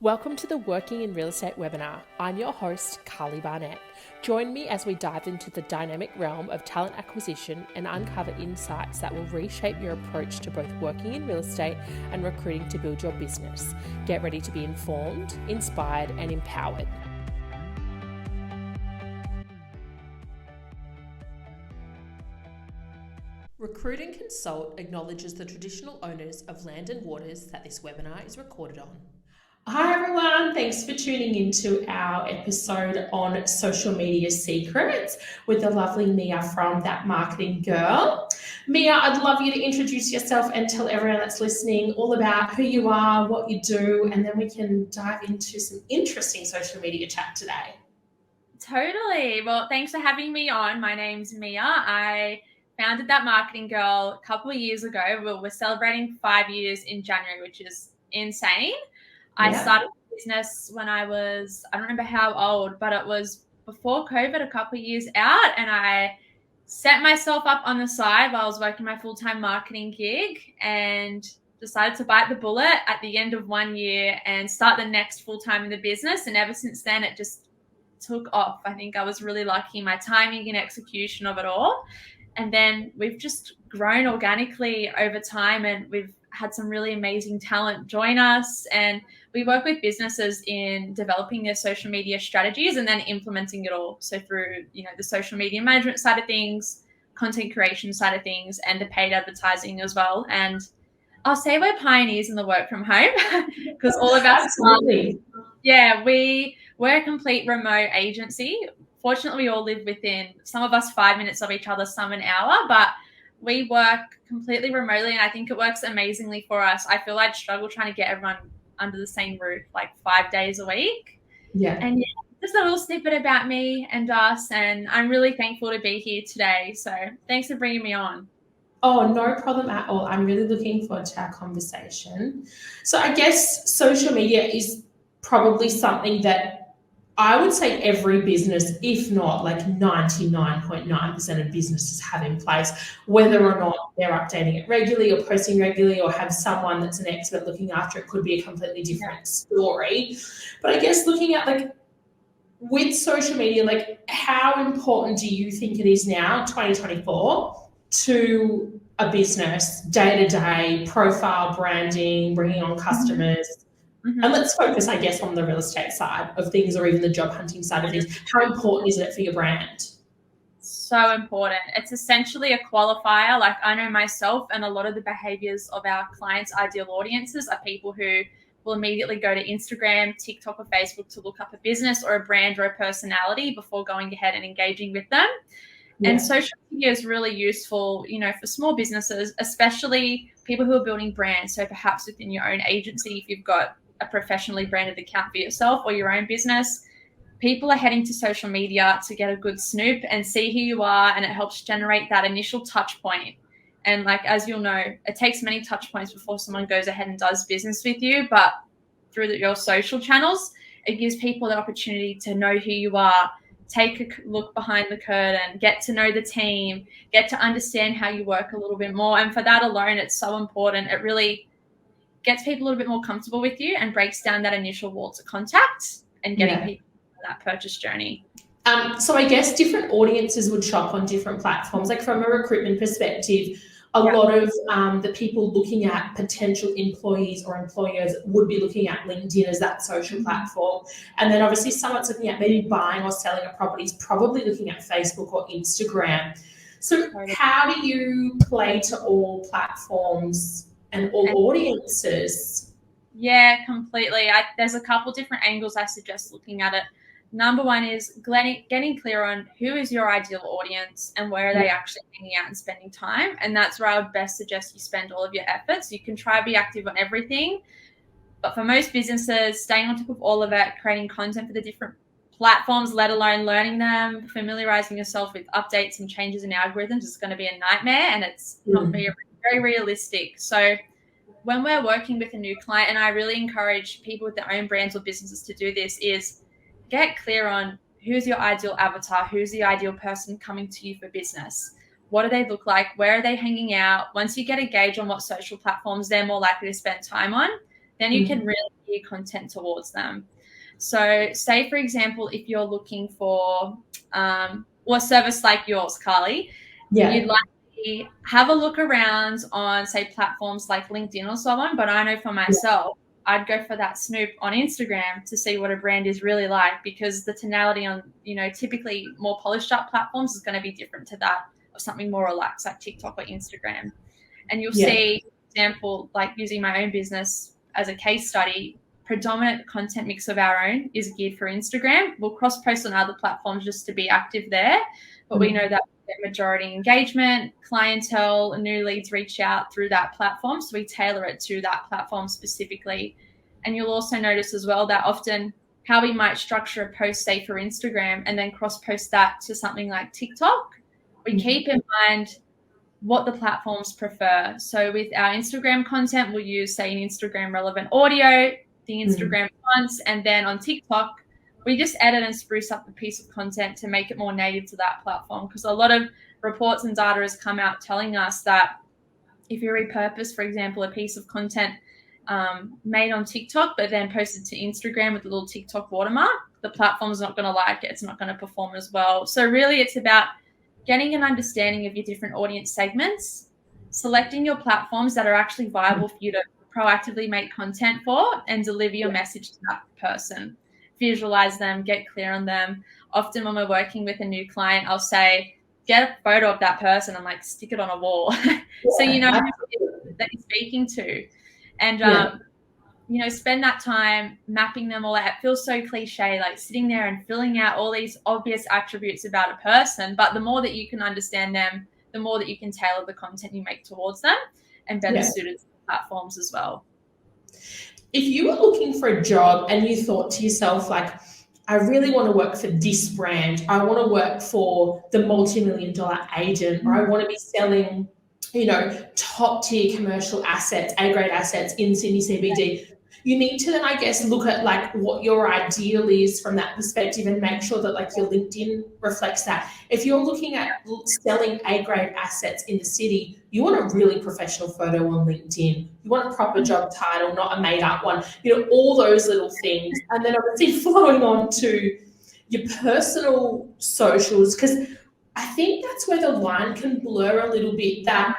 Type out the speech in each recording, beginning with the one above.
Welcome to the Working in Real Estate webinar. I'm your host, Carly Barnett. Join me as we dive into the dynamic realm of talent acquisition and uncover insights that will reshape your approach to both working in real estate and recruiting to build your business. Get ready to be informed, inspired, and empowered. Recruit and Consult acknowledges the traditional owners of land and waters that this webinar is recorded on. Hi everyone, thanks for tuning into our episode on social media secrets with the lovely Mia from That Marketing Girl. Mia, I'd love you to introduce yourself and tell everyone that's listening all about who you are, what you do, and then we can dive into some interesting social media chat today. Totally. Well, thanks for having me on. My name's Mia. I founded That Marketing Girl a couple of years ago. We're celebrating 5 years in January, which is insane. I started the business when I don't remember how old, but it was before COVID, a couple of years out, and I set myself up on the side while I was working my full-time marketing gig and decided to bite the bullet at the end of 1 year and start the next full-time in the business. And ever since then, it just took off. I think I was really lucky in my timing and execution of it all. And then we've just grown organically over time, and we've had some really amazing talent join us, and we work with businesses in developing their social media strategies and then implementing it all. So through, the social media management side of things, content creation side of things, and the paid advertising as well. And I'll say we're pioneers in the work from home because all of us, we're a complete remote agency. Fortunately, we all live within, some of us 5 minutes of each other, some an hour, but we work completely remotely, and I think it works amazingly for us. I feel I'd struggle trying to get everyone under the same roof like 5 days a week. And just a little snippet about me and us, and I'm really thankful to be here today. So thanks for bringing me on. Oh, no problem at all. I'm really looking forward to our conversation. So I guess social media is probably something that I would say every business, if not like 99.9% of businesses have in place, whether or not they're updating it regularly or posting regularly or have someone that's an expert looking after it could be a completely different story. But I guess looking at with social media, how important do you think it is now, 2024, to a business, day-to-day, profile branding, bringing on customers? Mm-hmm. And let's focus, I guess, on the real estate side of things, or even the job hunting side of things. How important is it for your brand? So important. It's essentially a qualifier. Like, I know myself, and a lot of the behaviors of our clients' ideal audiences are people who will immediately go to Instagram, TikTok, or Facebook to look up a business or a brand or a personality before going ahead and engaging with them. Yeah. And social media is really useful, for small businesses, especially people who are building brands. So perhaps within your own agency, if you've got a professionally branded account for yourself or your own business, people are heading to social media to get a good snoop and see who you are, and it helps generate that initial touch point. And as you'll know, it takes many touch points before someone goes ahead and does business with you, but through your social channels, it gives people the opportunity to know who you are, take a look behind the curtain, get to know the team, get to understand how you work a little bit more. And for that alone, it's so important. It really gets people a little bit more comfortable with you and breaks down that initial wall to contact and getting people on that purchase journey. So I guess different audiences would shop on different platforms. Like from a recruitment perspective, a lot of the people looking at potential employees or employers would be looking at LinkedIn as that social platform. And then obviously someone's looking at maybe buying or selling a property is probably looking at Facebook or Instagram. So how do you play to all platforms and all audiences? Yeah, completely. There's a couple different angles I suggest looking at it. Number one is getting clear on who is your ideal audience and where are they actually hanging out and spending time. And that's where I would best suggest you spend all of your efforts. You can try to be active on everything, but for most businesses, staying on top of all of it, creating content for the different platforms, let alone learning them, familiarizing yourself with updates and changes in algorithms is going to be a nightmare, and it's not very realistic. So when we're working with a new client, and I really encourage people with their own brands or businesses to do this, is get clear on who's your ideal avatar, who's the ideal person coming to you for business. What do they look like? Where are they hanging out? Once you get a gauge on what social platforms they're more likely to spend time on, then you can really gear content towards them. So say, for example, if you're looking for a service like yours, Carly, you'd likely have a look around on, say, platforms like LinkedIn or so on. But I know for myself, I'd go for that snoop on Instagram to see what a brand is really like, because the tonality on, typically more polished up platforms is going to be different to that of something more relaxed like TikTok or Instagram. And you'll see, for example, like using my own business as a case study, predominant content mix of our own is geared for Instagram. We'll cross post on other platforms just to be active there, but we know that majority engagement, clientele, new leads reach out through that platform. So we tailor it to that platform specifically. And you'll also notice as well that often how we might structure a post, say, for Instagram, and then cross post that to something like TikTok, we keep in mind what the platforms prefer. So with our Instagram content, we'll use, say, an Instagram relevant audio, the Instagram fonts, and then on TikTok, we just edit and spruce up the piece of content to make it more native to that platform. Because a lot of reports and data has come out telling us that if you repurpose, for example, a piece of content made on TikTok, but then posted to Instagram with a little TikTok watermark, the platform's not going to like it. It's not going to perform as well. So really it's about getting an understanding of your different audience segments, selecting your platforms that are actually viable for you to proactively make content for and deliver your message to that person. Visualize them, get clear on them. Often when we're working with a new client, I'll say, get a photo of that person and like stick it on a wall. So you know who that you're speaking to. And spend that time mapping them all out. It feels so cliche, like sitting there and filling out all these obvious attributes about a person. But the more that you can understand them, the more that you can tailor the content you make towards them and better suited to platforms as well. If you were looking for a job and you thought to yourself, like, I really want to work for this brand, I want to work for the multi-million-dollar agent, or I want to be selling, top tier commercial assets, A-grade assets in Sydney CBD, you need to then, I guess, look at like what your ideal is from that perspective and make sure that like your LinkedIn reflects that. If you're looking at selling A-grade assets in the city, you want a really professional photo on LinkedIn. You want a proper job title, not a made up one, all those little things. And then obviously flowing on to your personal socials, because I think that's where the line can blur a little bit. That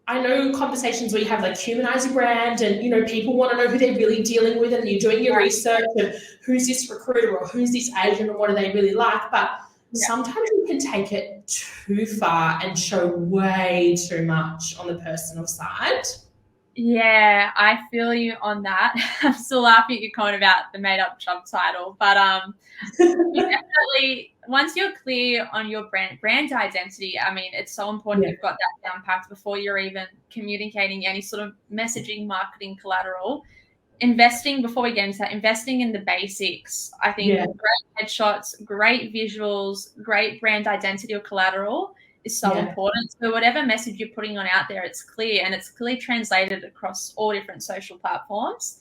I know conversations where you have like humanize your brand and, people want to know who they're really dealing with and you're doing your research and who's this recruiter or who's this agent or what do they really like. But sometimes you can take it too far and show way too much on the personal side. Yeah, I feel you on that. I'm still laughing at your comment about the made up job title, but you definitely, once you're clear on your brand identity, I mean, it's so important you've got that down packed before you're even communicating any sort of messaging, marketing collateral. Before we get into that, investing in the basics. I think great headshots, great visuals, great brand identity or collateral is so important. So whatever message you're putting on out there, it's clear and it's clearly translated across all different social platforms.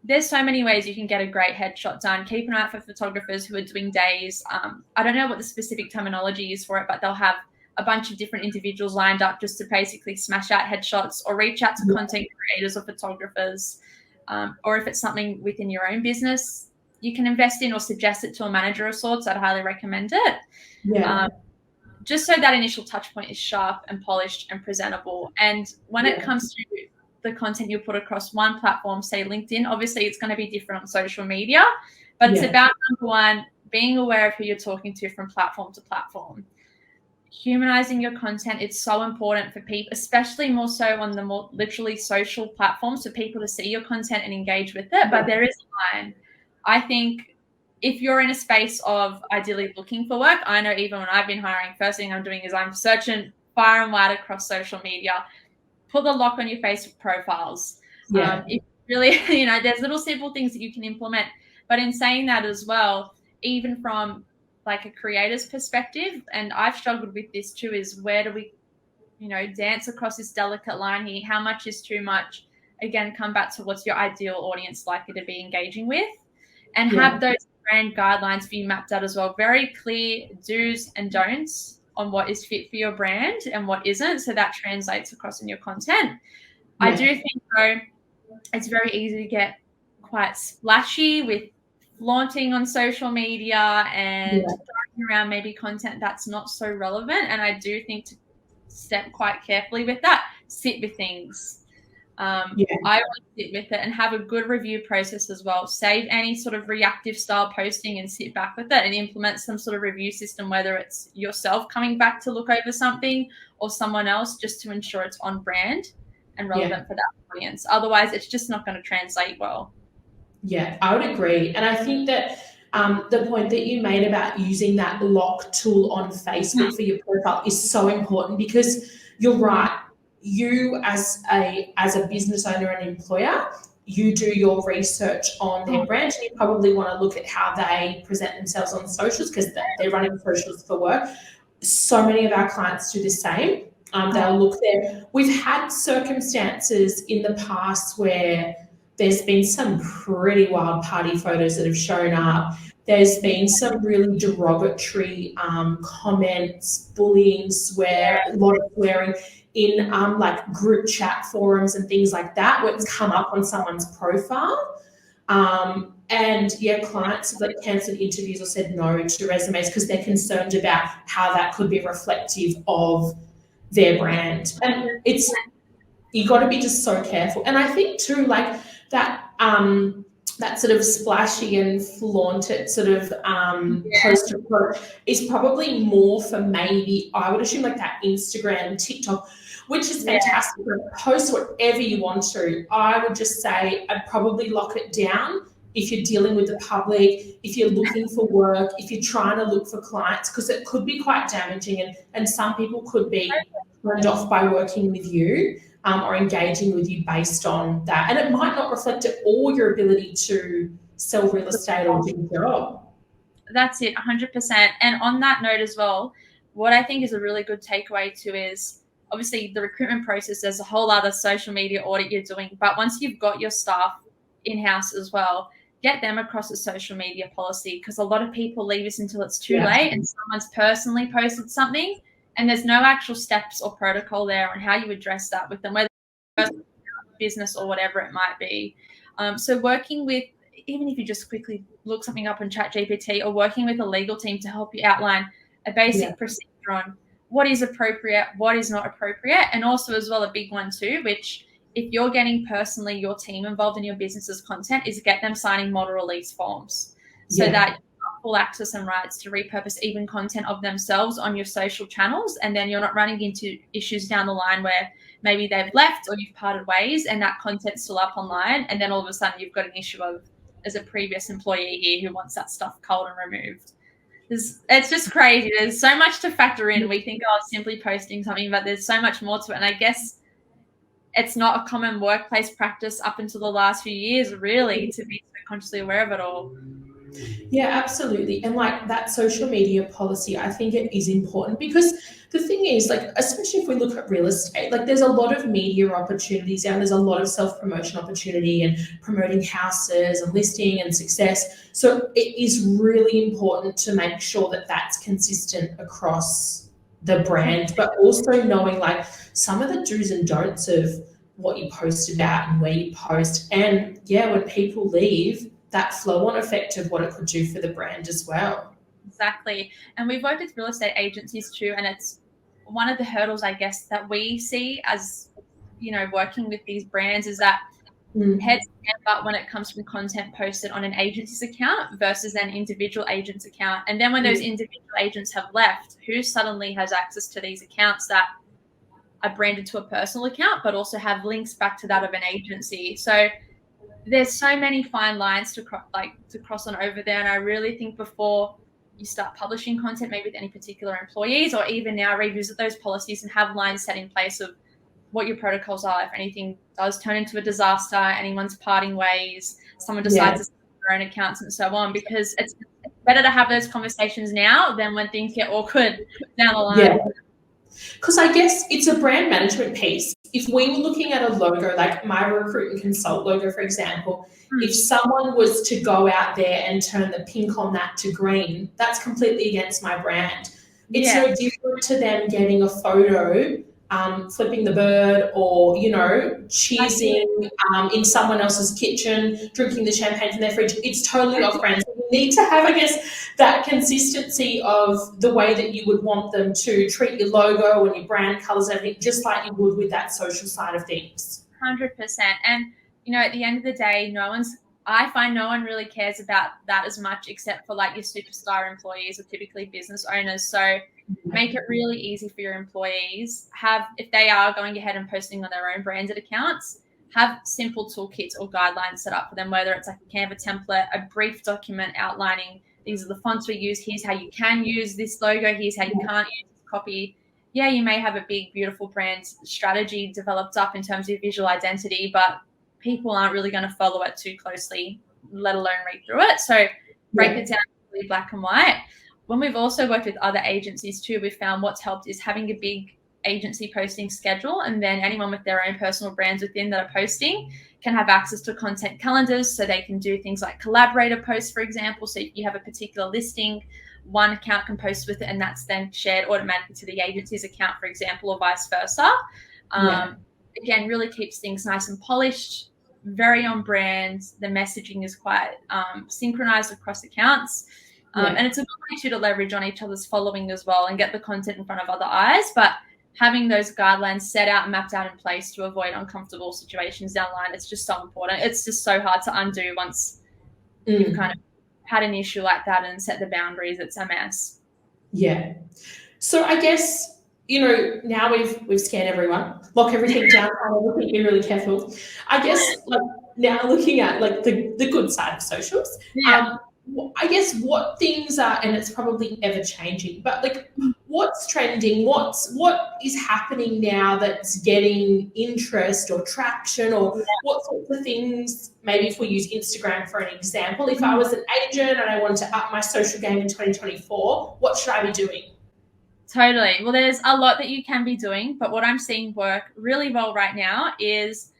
There's so many ways you can get a great headshot done. Keep an eye out for photographers who are doing days. I don't know what the specific terminology is for it, but they'll have a bunch of different individuals lined up just to basically smash out headshots or reach out to content creators or photographers. Or if it's something within your own business, you can invest in or suggest it to a manager of sorts. I'd highly recommend it. Just so that initial touch point is sharp and polished and presentable. And when it comes to the content you put across one platform, say LinkedIn, obviously it's going to be different on social media, but it's about, number one, being aware of who you're talking to from platform to platform. Humanizing your content, it's so important for people, especially more so on the more literally social platforms, for people to see your content and engage with it. But there is a line. I think if you're in a space of ideally looking for work, I know even when I've been hiring, first thing I'm doing is I'm searching far and wide across social media. Put the lock on your Facebook profiles. If really, there's little simple things that you can implement. But in saying that as well, even from like a creator's perspective, and I've struggled with this too, is where do we, dance across this delicate line here? How much is too much? Again, come back to what's your ideal audience likely to be engaging with, and have those brand guidelines for you mapped out as well. Very clear do's and don'ts on what is fit for your brand and what isn't, so that translates across in your content. I do think, though, it's very easy to get quite splashy with flaunting on social media and throwing around maybe content that's not so relevant. And I do think to step quite carefully with that, sit with things. I would sit with it and have a good review process as well. Save any sort of reactive style posting and sit back with it and implement some sort of review system, whether it's yourself coming back to look over something or someone else, just to ensure it's on brand and relevant for that audience. Otherwise, it's just not going to translate well. Yeah, I would agree. And I think that the point that you made about using that lock tool on Facebook for your profile is so important, because you're right. You as a business owner and employer, you do your research on their brand, and you probably want to look at how they present themselves on socials, because they're running socials for work. So many of our clients do the same. They'll look there. We've had circumstances in the past where there's been some pretty wild party photos that have shown up. There's been some really derogatory comments, bullying, a lot of swearing in like group chat forums and things like that, where it's come up on someone's profile. And clients have like cancelled interviews or said no to resumes because they're concerned about how that could be reflective of their brand. And you got to be just so careful. And I think too, like that sort of splashy and flaunted sort of post is probably more for, maybe I would assume, like that Instagram, TikTok, which is fantastic. Post whatever you want to. I would just say I'd probably lock it down if you're dealing with the public, if you're looking for work, if you're trying to look for clients, because it could be quite damaging, and some people could be turned off by working with you or engaging with you based on that. And it might not reflect at all your ability to sell real estate or do your job. That's it, 100%. And on that note as well, what I think is a really good takeaway too is, obviously the recruitment process, there's a whole other social media audit you're doing. But once you've got your staff in-house as well, get them across a social media policy, because a lot of people leave us until it's too late and someone's personally posted something and there's no actual steps or protocol there on how you address that with them, whether it's business or whatever it might be. So working with, even if you just quickly look something up on ChatGPT, or working with a legal team to help you outline a basic procedure on what is appropriate, what is not appropriate, and also as well a big one too, which if you're getting personally your team involved in your business's content, is get them signing model release forms so that you've got full access and rights to repurpose even content of themselves on your social channels. And then you're not running into issues down the line where maybe they've left or you've parted ways and that content's still up online. And then all of a sudden you've got an issue of, as a previous employee here who wants that stuff culled and removed. It's just crazy. There's so much to factor in. We think, oh, simply posting something, but there's so much more to it. And I guess it's not a common workplace practice up until the last few years, really, to be so consciously aware of it all. Yeah, absolutely. And like that social media policy, I think it is important, because the thing is, like, especially if we look at real estate, like there's a lot of media opportunities and there's a lot of self-promotion opportunity and promoting houses and listing and success. So it is really important to make sure that that's consistent across the brand, but also knowing like some of the do's and don'ts of what you post about and where you post. And when people leave, that flow-on effect of what it could do for the brand as well. Exactly. And we've worked with real estate agencies too, and it's one of the hurdles, I guess, that we see as, working with these brands is that heads up when it comes from content posted on an agency's account versus an individual agent's account. And then when those individual agents have left, who suddenly has access to these accounts that are branded to a personal account but also have links back to that of an agency? So there's so many fine lines to cross on over there. And I really think before you start publishing content, maybe with any particular employees, or even now, revisit those policies and have lines set in place of what your protocols are if anything does turn into a disaster, anyone's parting ways, someone decides to set their own accounts and so on, because it's better to have those conversations now than when things get awkward down the line. Yeah. Because I guess it's a brand management piece. If we were looking at a logo, like my Recruit and Consult logo, for example, if someone was to go out there and turn the pink on that to green, that's completely against my brand. It's no different to them getting a photo flipping the bird, or cheesing in someone else's kitchen, drinking the champagne from their fridge. It's totally off brand. So you need to have, I guess, that consistency of the way that you would want them to treat your logo and your brand colors and everything, just like you would with that social side of things. 100%. And at the end of the day, I find no one really cares about that as much, except for like your superstar employees or typically business owners. So make it really easy for your employees. If they are going ahead and posting on their own branded accounts, have simple toolkits or guidelines set up for them, whether it's like a Canva template, a brief document outlining these are the fonts we use, here's how you can use this logo, here's how you can't use this copy. Yeah, you may have a big, beautiful brand strategy developed up in terms of visual identity, but people aren't really going to follow it too closely, let alone read through it. So break it down really black and white. When we've also worked with other agencies too, we've found what's helped is having a big agency posting schedule, and then anyone with their own personal brands within that are posting can have access to content calendars, so they can do things like collaborator posts, for example. So if you have a particular listing, one account can post with it, and that's then shared automatically to the agency's account, for example, or vice versa. Again, really keeps things nice and polished, very on brand. The messaging is quite synchronized across accounts. And it's a good way to leverage on each other's following as well and get the content in front of other eyes. But having those guidelines set out and mapped out in place to avoid uncomfortable situations down the line, it's just so important. It's just so hard to undo once you've kind of had an issue like that and set the boundaries. It's a mess. Yeah. So I guess, now we've scanned everyone, lock everything down, be really careful. I guess like now looking at like the good side of socials, I guess what things are, and it's probably ever changing, but like what's trending, what is happening now that's getting interest or traction, or what sorts of things, maybe if we use Instagram for an example, if I was an agent and I wanted to up my social game in 2024, what should I be doing? Totally. Well, there's a lot that you can be doing, but what I'm seeing work really well right now is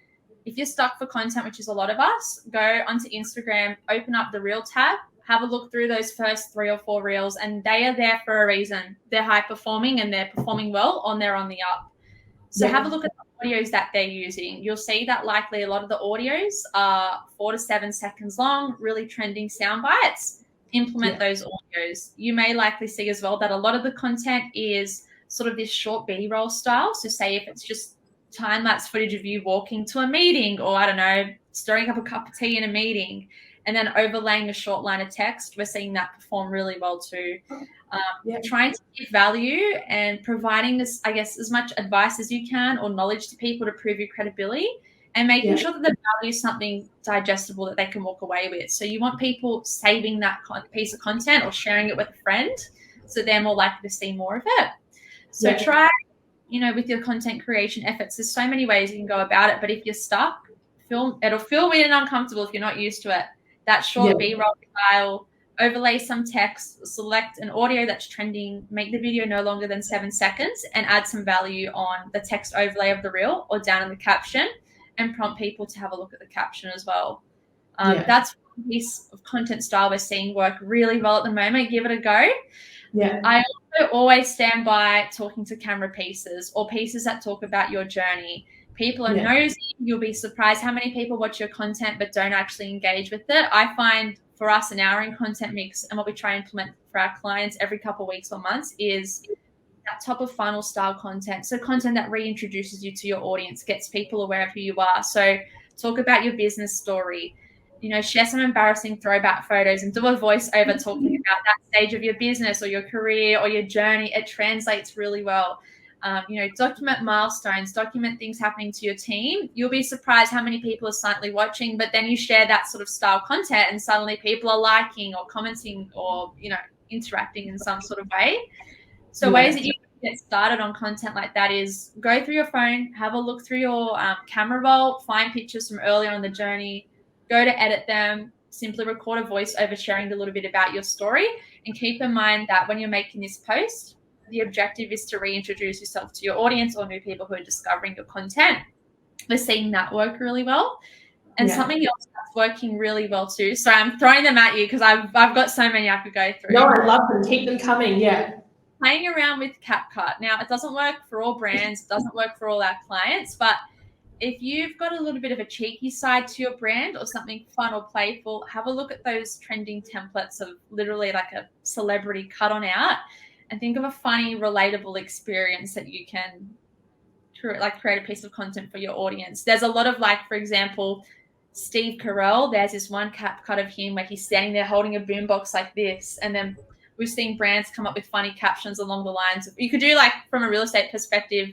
if you're stuck for content, which is a lot of us, go onto Instagram, open up the Reel tab, have a look through those first 3 or 4 reels, and they are there for a reason. They're high performing and they're performing well, or they're on the up. So have a look at the audios that they're using. You'll see that likely a lot of the audios are 4 to 7 seconds long, really trending sound bites. Implement those audios. You may likely see as well that a lot of the content is sort of this short B-roll style. So say if it's just time-lapse footage of you walking to a meeting, or I don't know, stirring up a cup of tea in a meeting, and then overlaying a short line of text, we're seeing that perform really well too. Trying to give value and providing this, I guess, as much advice as you can or knowledge to people to prove your credibility, and making sure that the value is something digestible that they can walk away with. So you want people saving that piece of content or sharing it with a friend, so they're more likely to see more of it. So try, with your content creation efforts, there's so many ways you can go about it, but if you're stuck, it'll feel weird and uncomfortable if you're not used to it. That short B-roll style, overlay some text, select an audio that's trending, make the video no longer than 7 seconds, and add some value on the text overlay of the reel or down in the caption, and prompt people to have a look at the caption as well. That's one piece of content style we're seeing work really well at the moment. Give it a go. I also always stand by talking to camera pieces or pieces that talk about your journey. People are nosy. You'll be surprised how many people watch your content but don't actually engage with it. I find for us an hour in content mix, and what we try and implement for our clients every couple of weeks or months, is that top of funnel style content. So content that reintroduces you to your audience, gets people aware of who you are. So talk about your business story, share some embarrassing throwback photos and do a voiceover talking about that stage of your business or your career or your journey. It translates really well. Document milestones, document things happening to your team. You'll be surprised how many people are silently watching, but then you share that sort of style content and suddenly people are liking or commenting or, interacting in some sort of way. So ways that you can get started on content like that is go through your phone, have a look through your camera roll, find pictures from earlier on the journey, go to edit them, simply record a voice over sharing a little bit about your story, and keep in mind that when you're making this post, the objective is to reintroduce yourself to your audience or new people who are discovering your content. We're seeing that work really well. And something else that's working really well too. So I'm throwing them at you because I've got so many I could go through. No, I love them. Keep them coming. Yeah. playing around with CapCut. Now, it doesn't work for all brands. It doesn't work for all our clients. But if you've got a little bit of a cheeky side to your brand or something fun or playful, have a look at those trending templates of literally like a celebrity cut on out and think of a funny, relatable experience that you can create a piece of content for your audience. There's a lot of, like, for example, Steve Carell, there's this one cut of him where he's standing there holding a boombox like this. And then we've seen brands come up with funny captions along the lines of, you could do, like, from a real estate perspective,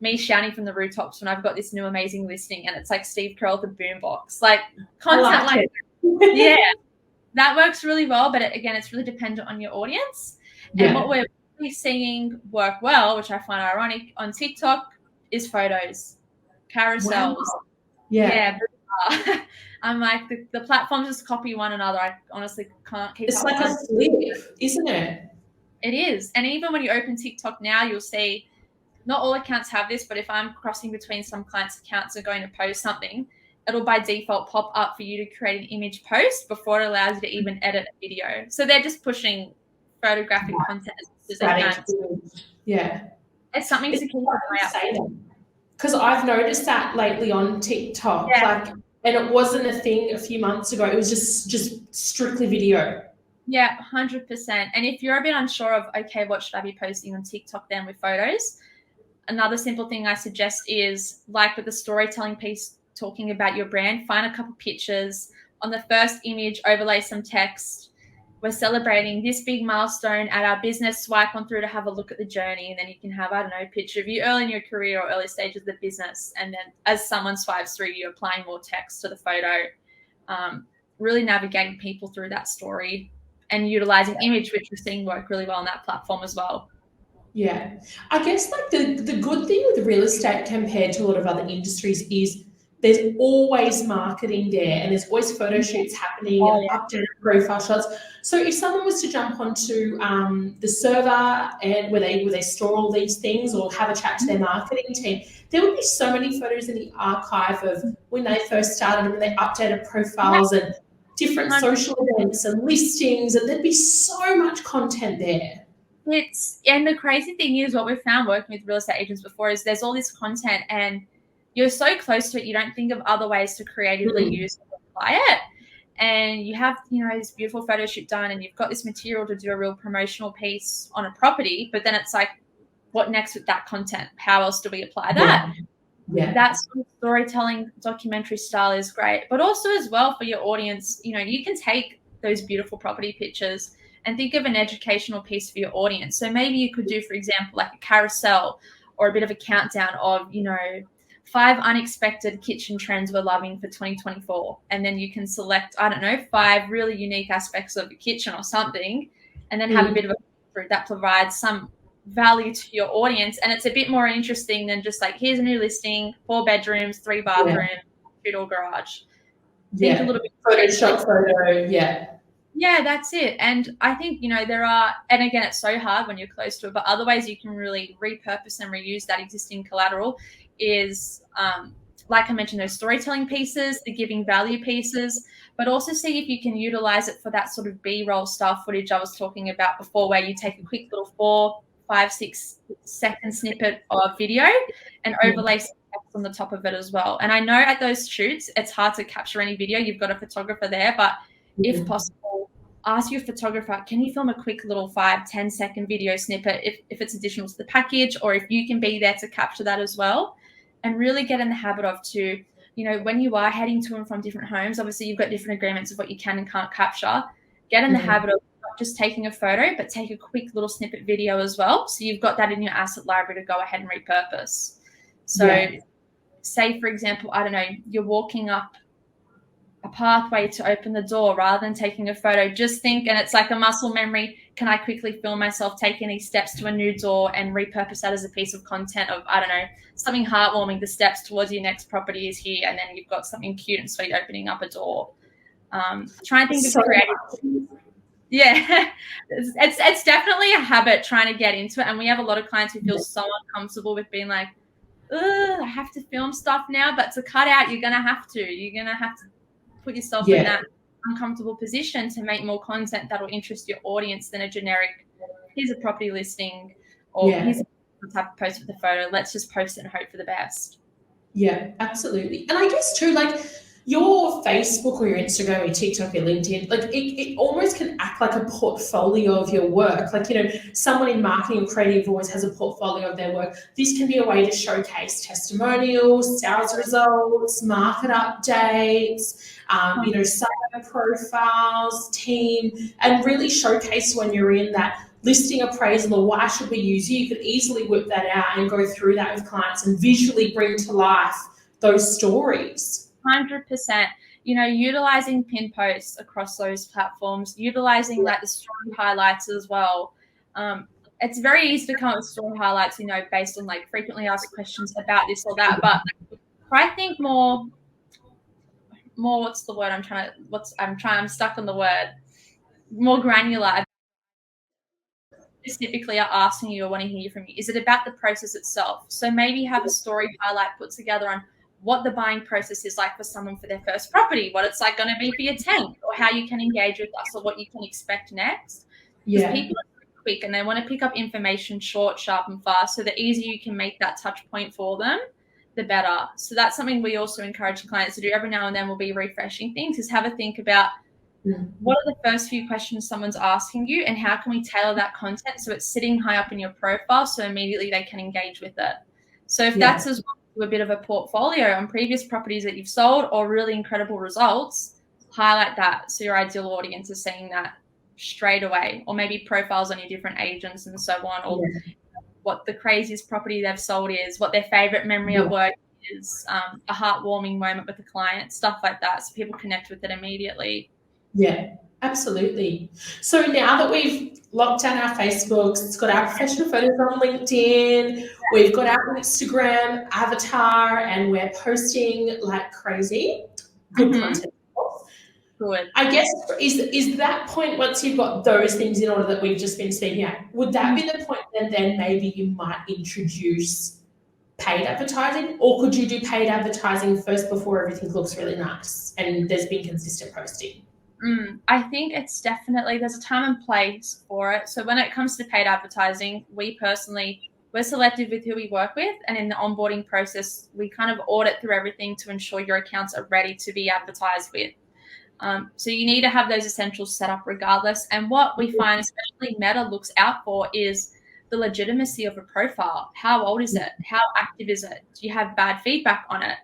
me shouting from the rooftops when I've got this new amazing listing, and it's like Steve Carell with a boombox. Like, content like yeah, that works really well. But again, it's really dependent on your audience. Yeah. And what we're really seeing work well, which I find ironic on TikTok, is photos, carousels. Wow. Yeah. I'm like, the platforms just copy one another. I honestly can't keep up. It's like a flip, isn't it? It is. And even when you open TikTok now, you'll see, not all accounts have this, but if I'm crossing between some clients' accounts and going to post something, it'll by default pop up for you to create an image post before it allows you to even edit a video. So they're just pushing photographic content as much as they can. Yeah. It's something to keep an eye out. Because I've noticed that lately on TikTok, and it wasn't a thing a few months ago. It was just strictly video. Yeah, 100%. And if you're a bit unsure of, okay, what should I be posting on TikTok then with photos? Another simple thing I suggest is, like with the storytelling piece talking about your brand, find a couple pictures. On the first image, overlay some text. We're celebrating this big milestone at our business. Swipe on through to have a look at the journey. And then you can have, I don't know, a picture of you early in your career or early stages of the business. And then as someone swipes through, you're applying more text to the photo. Really navigating people through that story and utilizing image, which we're seeing work really well on that platform as well. Yeah. I guess like the good thing with real estate compared to a lot of other industries is there's always marketing there, and there's always photo shoots happening and updated profile shots. So if someone was to jump onto the server and where they store all these things or have a chat to their marketing team, there would be so many photos in the archive of when they first started and when they updated profiles and different social events and listings, and there'd be so much content there. And the crazy thing is, what we've found working with real estate agents before is there's all this content and you're so close to it, you don't think of other ways to creatively use and apply it. And you have, this beautiful photo shoot done and you've got this material to do a real promotional piece on a property, but then it's like, what next with that content? How else do we apply that? Yeah. That sort of storytelling documentary style is great. But also as well for your audience, you can take those beautiful property pictures and think of an educational piece for your audience. So maybe you could do, for example, like a carousel or a bit of a countdown of, 5 unexpected kitchen trends we're loving for 2024. And then you can select, 5 really unique aspects of the kitchen or something, and then have a bit of a fruit that provides some value to your audience. And it's a bit more interesting than just like, here's a new listing, 4 bedrooms, 3 bathrooms, 2-door garage. Think a little bit. Photoshop photo, Yeah, that's it. And I think, there are, and again, it's so hard when you're close to it, but other ways you can really repurpose and reuse that existing collateral is, like I mentioned, those storytelling pieces, the giving value pieces, but also see if you can utilize it for that sort of B-roll style footage I was talking about before, where you take a quick little 4, 5, 6 second snippet of video and overlay some text on the top of it as well. And I know at those shoots, it's hard to capture any video. You've got a photographer there, but if possible, ask your photographer, can you film a quick little 5-10 second video snippet if it's additional to the package, or if you can be there to capture that as well, and really get in the habit of when you are heading to and from different homes, obviously you've got different agreements of what you can and can't capture. Get in the habit of not just taking a photo, but take a quick little snippet video as well. So you've got that in your asset library to go ahead and repurpose. So say, for example, you're walking up a pathway to open the door, rather than taking a photo, just think, and it's like a muscle memory, can I quickly film myself taking these steps to a new door and repurpose that as a piece of content of, something heartwarming, the steps towards your next property is here, and then you've got something cute and sweet opening up a door. Try and think of creative. Yeah, it's definitely a habit trying to get into it, and we have a lot of clients who feel so uncomfortable with being like, I have to film stuff now, but to cut out, you're gonna have to put yourself in that uncomfortable position to make more content that'll interest your audience than a generic here's a property listing, or here's a type of post with a photo. Let's just post it and hope for the best. Yeah, absolutely. And I guess too, like your Facebook or your Instagram or your TikTok or LinkedIn, like it almost can act like a portfolio of your work. Like, someone in marketing or creative always has a portfolio of their work. This can be a way to showcase testimonials, sales results, market updates, site profiles, team, and really showcase when you're in that listing appraisal or why should we use you could easily whip that out and go through that with clients and visually bring to life those stories. 100%. Utilizing pin posts across those platforms, utilizing like the story highlights as well. It's very easy to come up with story highlights, based on like frequently asked questions about this or that. But I think more what's the word I'm stuck on the word, more granular, specifically are asking you or want to hear from you. Is it about the process itself? So maybe have a story highlight put together on what the buying process is like for someone for their first property, what it's like going to be for your tenant, or how you can engage with us, or what you can expect next. Because people are quick and they want to pick up information short, sharp, and fast. So the easier you can make that touch point for them, the better. So that's something we also encourage clients to do every now and then. We'll be refreshing things, is have a think about what are the first few questions someone's asking you, and how can we tailor that content so it's sitting high up in your profile so immediately they can engage with it. So if that's as well a bit of a portfolio on previous properties that you've sold or really incredible results, highlight that so your ideal audience is seeing that straight away, or maybe profiles on your different agents and so on, or what the craziest property they've sold is, what their favorite memory at work is, a heartwarming moment with the client, stuff like that, so people connect with it immediately. Yeah, absolutely. So now that we've locked down our Facebooks, it's got our professional photos on LinkedIn, we've got our Instagram avatar, and we're posting like crazy. Good content. Good. I guess is that point, once you've got those things in order that we've just been speaking at, would that be the point that then maybe you might introduce paid advertising, or could you do paid advertising first before everything looks really nice and there's been consistent posting? I think it's definitely, there's a time and place for it. So when it comes to paid advertising, we're selective with who we work with, and in the onboarding process, we kind of audit through everything to ensure your accounts are ready to be advertised with. So you need to have those essentials set up regardless. And what we find, especially Meta looks out for, is the legitimacy of a profile. How old is it? How active is it? Do you have bad feedback on it?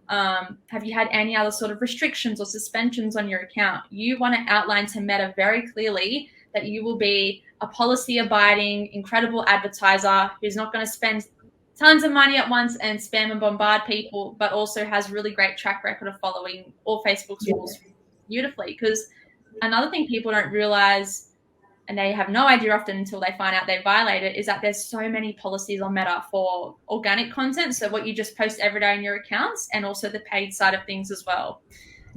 Have you had any other sort of restrictions or suspensions on your account? You want to outline to Meta very clearly that you will be a policy-abiding, incredible advertiser who's not going to spend tons of money at once and spam and bombard people, but also has really great track record of following all Facebook's rules beautifully. Because another thing people don't realize, and they have no idea often until they find out they violate it, is that there's so many policies on Meta for organic content. So what you just post every day in your accounts, and also the paid side of things as well.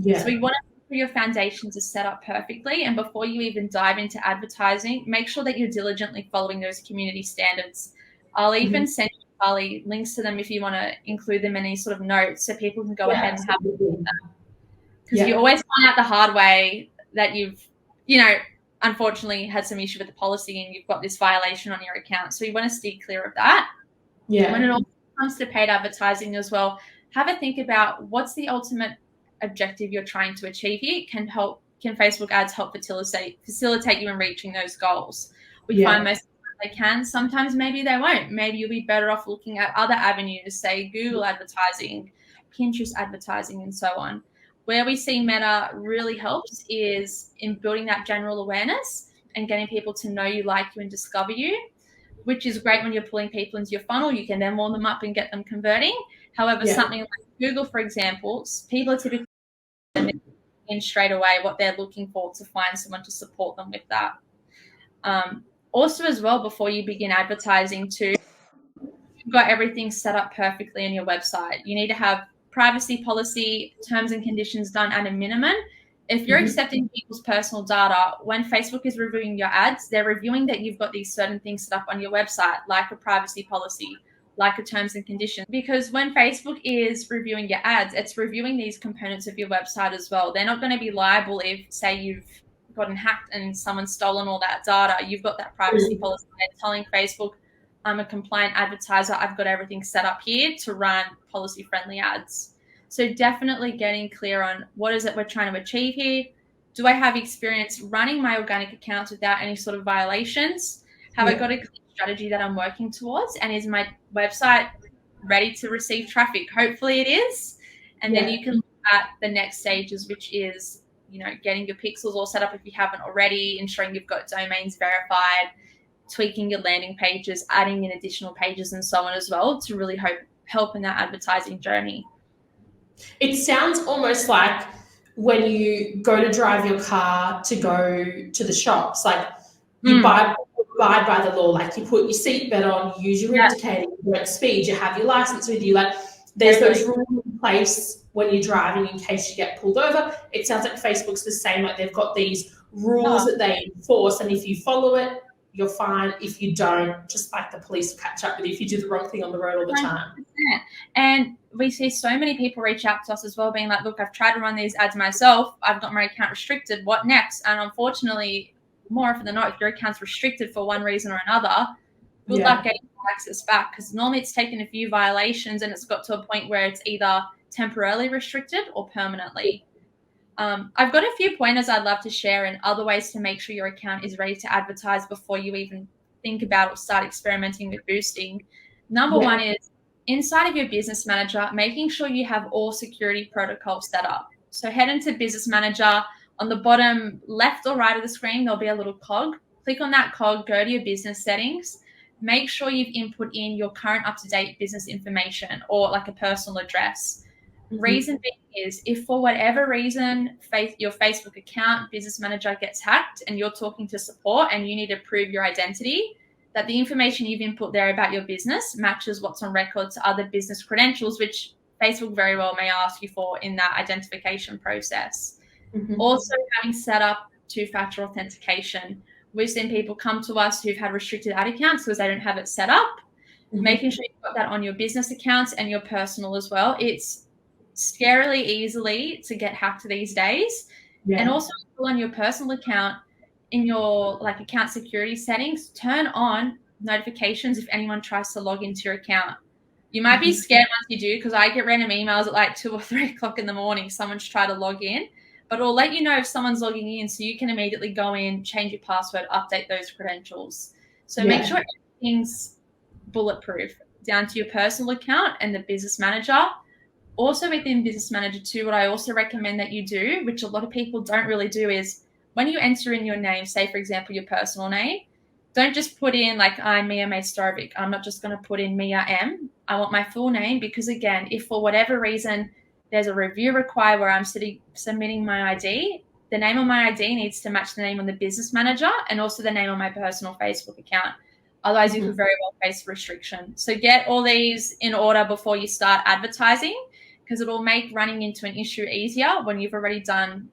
So we want to make sure your foundations are set up perfectly. And before you even dive into advertising, make sure that you're diligently following those community standards. I'll even send you, Carly, links to them if you want to include them in any sort of notes so people can go ahead and have a look at them. Because you always find out the hard way that you've, unfortunately had some issue with the policy and you've got this violation on your account. So you want to steer clear of that. When it also comes to paid advertising as well, have a think about what's the ultimate objective you're trying to achieve here. Can Facebook ads help facilitate you in reaching those goals? We find most of the time they can. Sometimes maybe they won't. Maybe you'll be better off looking at other avenues, say Google advertising, Pinterest advertising, and so on. Where we see Meta really helps is in building that general awareness and getting people to know you, like you, and discover you, which is great when you're pulling people into your funnel. You can then warm them up and get them converting. However, something like Google, for example, people are typically in straight away what they're looking for to find someone to support them with that. Also as well, before you begin advertising too, you've got everything set up perfectly on your website. You need to have privacy policy, terms and conditions done at a minimum. If you're accepting people's personal data, when Facebook is reviewing your ads, they're reviewing that you've got these certain things set up on your website, like a privacy policy, like a terms and conditions. Because when Facebook is reviewing your ads, it's reviewing these components of your website as well. They're not going to be liable if, say, you've gotten hacked and someone's stolen all that data, you've got that privacy policy there telling Facebook, I'm a compliant advertiser. I've got everything set up here to run policy-friendly ads. So definitely getting clear on what is it we're trying to achieve here. Do I have experience running my organic accounts without any sort of violations? Have I got a clear strategy that I'm working towards? And is my website ready to receive traffic? Hopefully it is. And then you can look at the next stages, which is, getting your pixels all set up if you haven't already, ensuring you've got domains verified, tweaking your landing pages, adding in additional pages and so on as well to really help in that advertising journey. It sounds almost like when you go to drive your car to go to the shops, like you abide by the law, like you put your seatbelt on, you use your indicator, you don't speed, you have your license with you. Like there's those rules in place when you're driving in case you get pulled over. It sounds like Facebook's the same, like they've got these rules that they enforce, and if you follow it, you're fine. If you don't, just like the police will catch up with you if you do the wrong thing on the road all the time. 100%. And we see so many people reach out to us as well, being like, look, I've tried to run these ads myself. I've got my account restricted. What next? And unfortunately, more often than not, if your account's restricted for one reason or another, good luck getting access back, because normally it's taken a few violations and it's got to a point where it's either temporarily restricted or permanently. I've got a few pointers I'd love to share and other ways to make sure your account is ready to advertise before you even think about or start experimenting with boosting. Number one is inside of your business manager, making sure you have all security protocols set up. So head into Business Manager. On the bottom left or right of the screen, there'll be a little cog. Click on that cog, go to your business settings. Make sure you've input in your current up-to-date business information or like a personal address. Reason being is if for whatever reason your Facebook account, Business Manager gets hacked and you're talking to support and you need to prove your identity, that the information you've input there about your business matches what's on record to other business credentials, which Facebook very well may ask you for in that identification process. Also having set up two-factor authentication. We've seen people come to us who've had restricted ad accounts because they don't have it set up. Making sure you've got that on your business accounts and your personal as well. It's scarily easily to get hacked these days. And also on your personal account, in your account security settings, turn on notifications if anyone tries to log into your account. You might be scared once you do, because I get random emails at 2 or 3 o'clock in the morning, someone's tried to log in, but it'll let you know if someone's logging in so you can immediately go in, change your password, update those credentials. So make sure everything's bulletproof down to your personal account and the business manager. Also within Business Manager too, what I also recommend that you do, which a lot of people don't really do, is when you enter in your name, say for example your personal name, don't just put in I'm Mia Majstorovic. I'm not just going to put in Mia M. I want my full name, because again, if for whatever reason there's a review required where I'm submitting my ID, the name on my ID needs to match the name on the Business Manager and also the name on my personal Facebook account. Otherwise, you could very well face restriction. So get all these in order before you start advertising, because it will make running into an issue easier when you've already done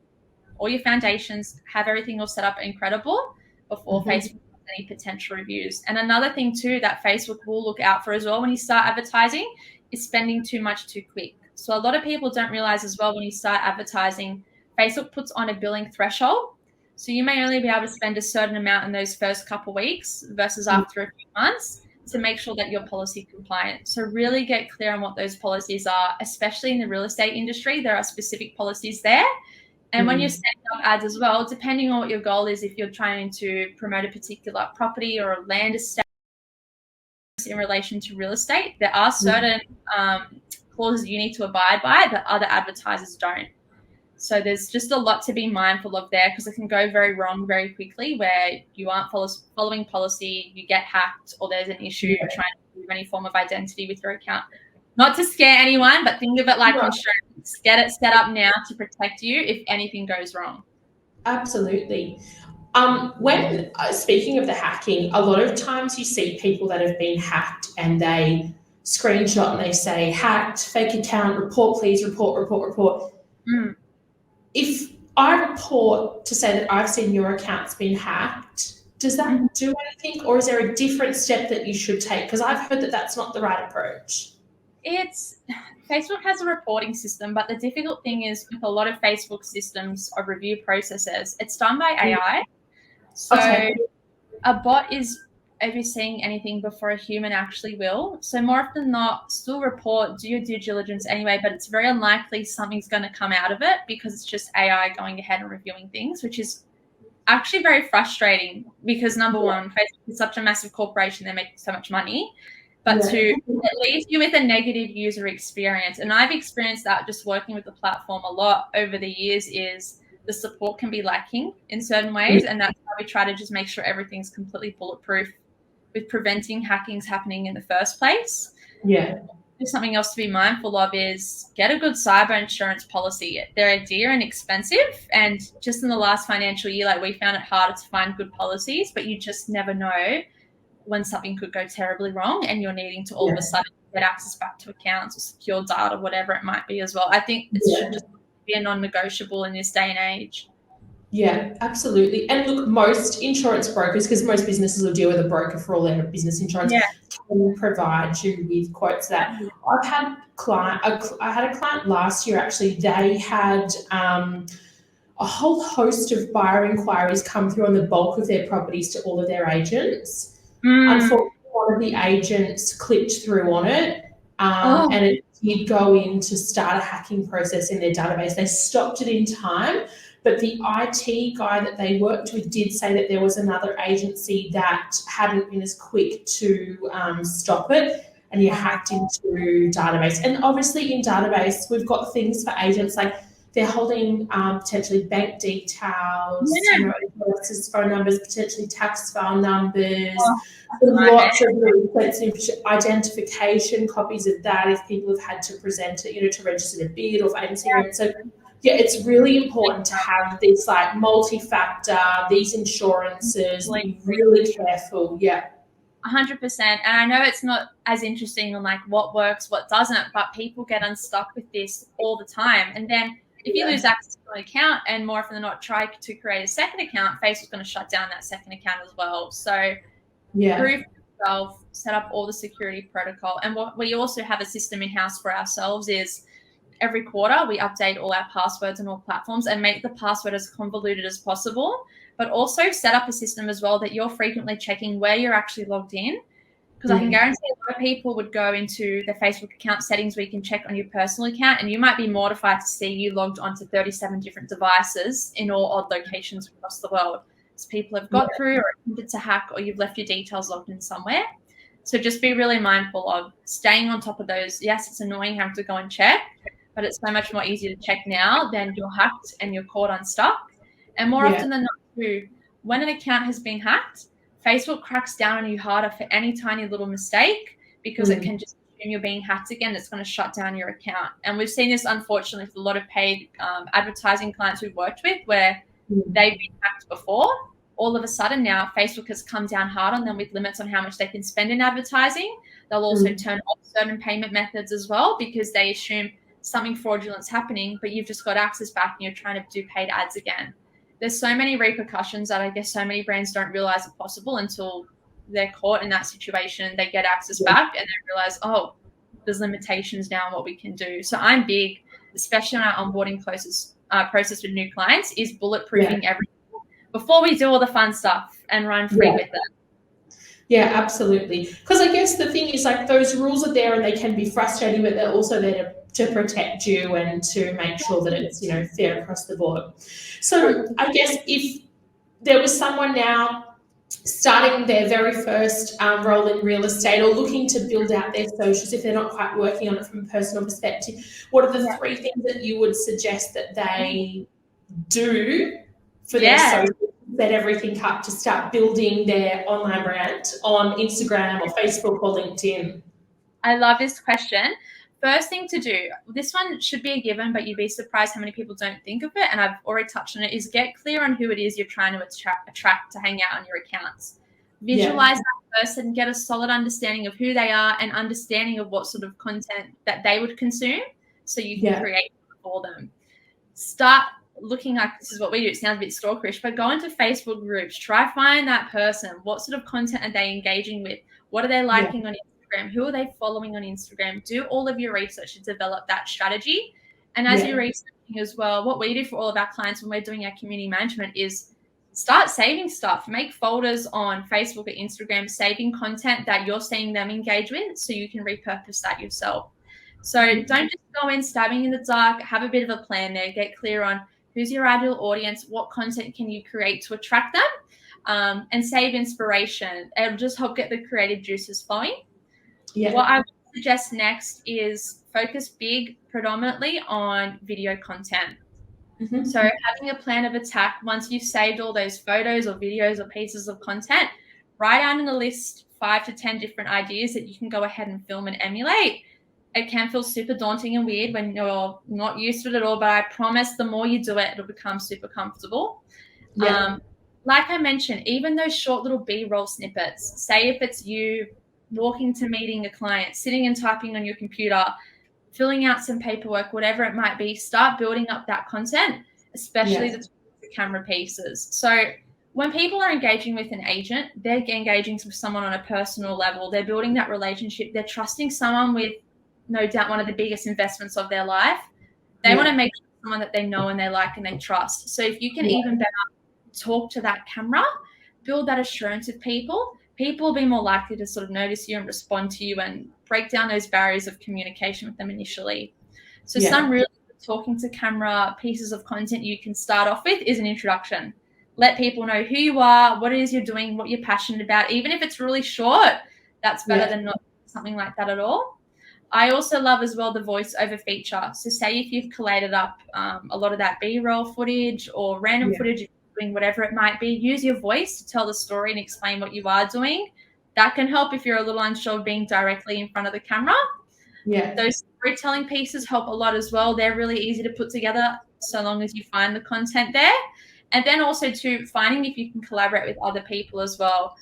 all your foundations, have everything all set up incredible before Facebook has any potential reviews. And another thing too that Facebook will look out for as well when you start advertising is spending too much too quick. So a lot of people don't realize as well, when you start advertising, Facebook puts on a billing threshold. So you may only be able to spend a certain amount in those first couple of weeks versus after a few months, to make sure that you're policy compliant. So really get clear on what those policies are, especially in the real estate industry. There are specific policies there. And when you're setting up ads as well, depending on what your goal is, if you're trying to promote a particular property or a land estate in relation to real estate, there are certain clauses you need to abide by that other advertisers don't. So there's just a lot to be mindful of there, because it can go very wrong very quickly, where you aren't following policy, you get hacked, or there's an issue trying to prove any form of identity with your account. Not to scare anyone, but think of it like insurance. Get it set up now to protect you if anything goes wrong. Absolutely. When speaking of the hacking, a lot of times you see people that have been hacked and they screenshot and they say, hacked, fake account, report please, report. If I report to say that I've seen your account's been hacked, does that do anything, or is there a different step that you should take? Because I've heard that that's not the right approach. It's Facebook has a reporting system, but the difficult thing is with a lot of Facebook systems of review processes, it's done by AI. So Okay. a bot is overseeing anything before a human actually will. So more often than not, still report, do your due diligence anyway, but it's very unlikely something's going to come out of it because it's just AI going ahead and reviewing things, which is actually very frustrating because number one, Facebook is such a massive corporation, they make so much money. But Yeah. two, it leaves you with a negative user experience. And I've experienced that just working with the platform a lot over the years is the support can be lacking in certain ways. And that's why we try to just make sure everything's completely bulletproof with preventing hackings happening in the first place. Yeah. Just something else to be mindful of is get a good cyber insurance policy. They're dear and expensive. And just in the last financial year, like we found it harder to find good policies, but you just never know when something could go terribly wrong and you're needing to all of a sudden get access back to accounts or secure data, whatever it might be as well. I think it should just be a non-negotiable in this day and age. Yeah, absolutely. And look, most insurance brokers, because most businesses will deal with a broker for all their business insurance, Yeah. can provide you with quotes that I've had I had a client last year actually. They had a whole host of buyer inquiries come through on the bulk of their properties to all of their agents. Unfortunately, one of the agents clicked through on it, and it did go in to start a hacking process in their database. They stopped it in time, but the IT guy that they worked with did say that there was another agency that hadn't been as quick to stop it, and you hacked into database. And obviously in database, we've got things for agents like they're holding potentially bank details, addresses, phone numbers, potentially tax file numbers, lots of really sensitive identification copies of that if people have had to present it, to register their bid or for agency agreement. So yeah, it's really important to have this like multi-factor, these insurances, be really careful. Yeah. 100%. And I know it's not as interesting on like what works, what doesn't, but people get unstuck with this all the time. And then if you lose access to an account and more often than not try to create a second account, Facebook's going to shut down that second account as well. So prove yourself, set up all the security protocol. And what we also have a system in-house for ourselves is every quarter we update all our passwords on all platforms and make the password as convoluted as possible, but also set up a system as well that you're frequently checking where you're actually logged in. Because I can guarantee a lot of people would go into the Facebook account settings where you can check on your personal account, and you might be mortified to see you logged onto 37 different devices in all odd locations across the world. So people have got through or attempted to hack, or you've left your details logged in somewhere. So just be really mindful of staying on top of those. Yes, it's annoying having to go and check, but it's so much more easy to check now than you're hacked and you're caught unstuck. And more often than not, too, when an account has been hacked, Facebook cracks down on you harder for any tiny little mistake because it can just assume you're being hacked again. It's going to shut down your account. And we've seen this, unfortunately, for a lot of paid advertising clients we've worked with where they've been hacked before. All of a sudden now, Facebook has come down hard on them with limits on how much they can spend in advertising. They'll also turn off certain payment methods as well because they assume something fraudulent's happening, but you've just got access back and you're trying to do paid ads again. There's so many repercussions that I guess so many brands don't realize are possible until they're caught in that situation. They get access back and they realize, oh, there's limitations now on what we can do. So I'm big, especially on our onboarding process with new clients, is bulletproofing everything before we do all the fun stuff and run free with it. Yeah, absolutely. Because I guess the thing is like those rules are there and they can be frustrating, but they're also there to protect you and to make sure that it's, fair across the board. So I guess if there was someone now starting their very first role in real estate or looking to build out their socials, if they're not quite working on it from a personal perspective, what are the 3 things that you would suggest that they do for their socials, set everything up to start building their online brand on Instagram or Facebook or LinkedIn? I love this question. First thing to do, this one should be a given, but you'd be surprised how many people don't think of it, and I've already touched on it, is get clear on who it is you're trying to attract to hang out on your accounts. Visualize that person, get a solid understanding of who they are and understanding of what sort of content that they would consume so you can create for them. Start looking like, this is what we do, it sounds a bit stalkerish, but go into Facebook groups, try find that person. What sort of content are they engaging with? What are they liking on Instagram? Instagram? Who are they following on Instagram? Do all of your research to develop that strategy. And as you're researching as well, what we do for all of our clients when we're doing our community management is start saving stuff. Make folders on Facebook or Instagram, saving content that you're seeing them engage with so you can repurpose that yourself. So don't just go in stabbing in the dark. Have a bit of a plan there. Get clear on who's your ideal audience, what content can you create to attract them, and save inspiration. It'll just help get the creative juices flowing. What I would suggest next is focus big predominantly on video content. So having a plan of attack, once you've saved all those photos or videos or pieces of content, write down in a list 5 to 10 different ideas that you can go ahead and film and emulate. It can feel super daunting and weird when you're not used to it at all, but I promise the more you do it, it'll become super comfortable. Like I mentioned, even those short little B-roll snippets, say if it's you walking to meeting a client, sitting and typing on your computer, filling out some paperwork, whatever it might be, start building up that content, especially the camera pieces. So when people are engaging with an agent, they're engaging with someone on a personal level. They're building that relationship. They're trusting someone with, no doubt, one of the biggest investments of their life. They want to make sure someone that they know and they like and they trust. So if you can even better talk to that camera, build that assurance with people, people will be more likely to sort of notice you and respond to you and break down those barriers of communication with them initially. So some really talking to camera pieces of content you can start off with is an introduction. Let people know who you are, what it is you're doing, what you're passionate about. Even if it's really short, that's better than not something like that at all. I also love as well the voiceover feature. So say if you've collated up a lot of that B-roll footage or random footage, doing whatever it might be, use your voice to tell the story and explain what you are doing. That can help if you're a little unsure of being directly in front of the camera. Those storytelling pieces help a lot as well. They're really easy to put together so long as you find the content there. And then also too, finding if you can collaborate with other people as well.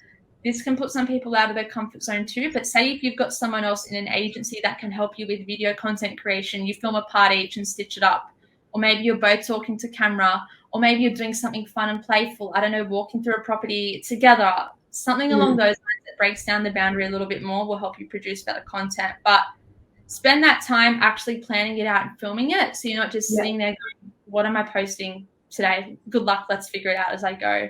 This can put some people out of their comfort zone too, but say if you've got someone else in an agency that can help you with video content creation, you film a part each and stitch it up. Or maybe you're both talking to camera, or maybe you're doing something fun and playful. I don't know, walking through a property together. Something along those lines that breaks down the boundary a little bit more will help you produce better content. But spend that time actually planning it out and filming it, so you're not just sitting there going, what am I posting today? Good luck, let's figure it out as I go.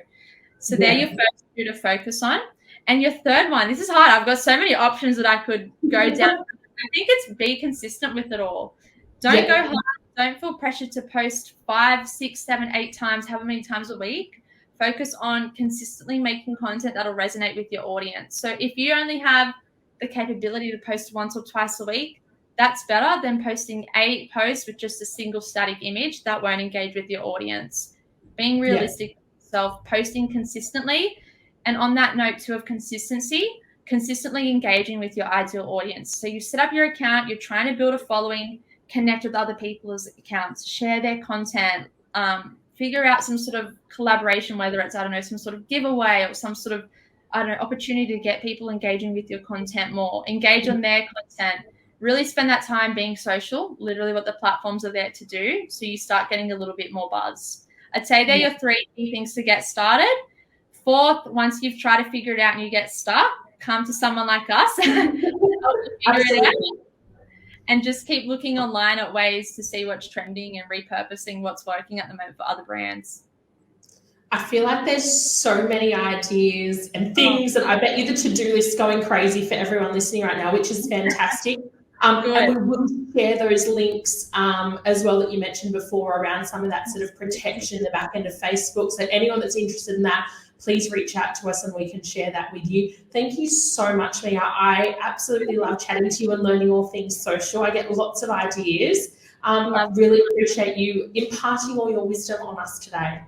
So they're your first two to focus on. And your third one, this is hard. I've got so many options that I could go down. I think it's be consistent with it all. Don't go hard. Don't feel pressure to post 5, 6, 7, 8 times, however many times a week. Focus on consistently making content that'll resonate with your audience. So if you only have the capability to post once or twice a week, that's better than posting 8 posts with just a single static image that won't engage with your audience. Being realistic with yourself, posting consistently. And on that note too of consistency, consistently engaging with your ideal audience. So you set up your account, you're trying to build a following, connect with other people's accounts, share their content, figure out some sort of collaboration, whether it's, I don't know, some sort of giveaway or some sort of, I don't know, opportunity to get people engaging with your content more, engage on their content, really spend that time being social, literally what the platforms are there to do. So you start getting a little bit more buzz. I'd say they're your 3 key things to get started. 4th, once you've tried to figure it out and you get stuck, come to someone like us and figure it out. And just keep looking online at ways to see what's trending and repurposing what's working at the moment for other brands. I feel like there's so many ideas and things, and I bet you the to-do list going crazy for everyone listening right now, which is fantastic. And we will share those links as well that you mentioned before around some of that sort of protection in the back end of Facebook. So anyone that's interested in that, please reach out to us and we can share that with you. Thank you so much, Mia. I absolutely love chatting to you and learning all things social. I get lots of ideas. I really appreciate you imparting all your wisdom on us today.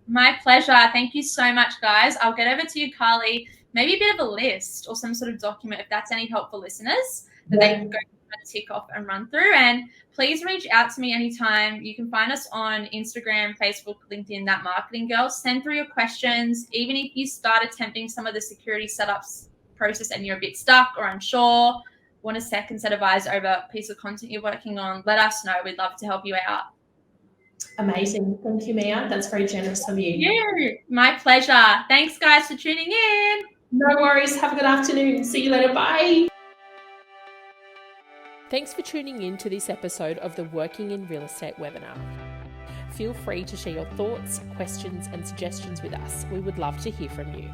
My pleasure. Thank you so much, guys. I'll get over to you, Carly. Maybe a bit of a list or some sort of document if that's any help for listeners that they can go and tick off and run through. And please reach out to me anytime. You can find us on Instagram, Facebook, LinkedIn, That Marketing Girl. Send through your questions. Even if you start attempting some of the security setups process and you're a bit stuck or unsure, want a second set of eyes over a piece of content you're working on, let us know. We'd love to help you out. Amazing. Thank you, Mia. That's very generous of you. Yeah, my pleasure. Thanks, guys, for tuning in. No worries. Have a good afternoon. See you later. Bye. Thanks for tuning in to this episode of the Working in Real Estate webinar. Feel free to share your thoughts, questions, and suggestions with us. We would love to hear from you.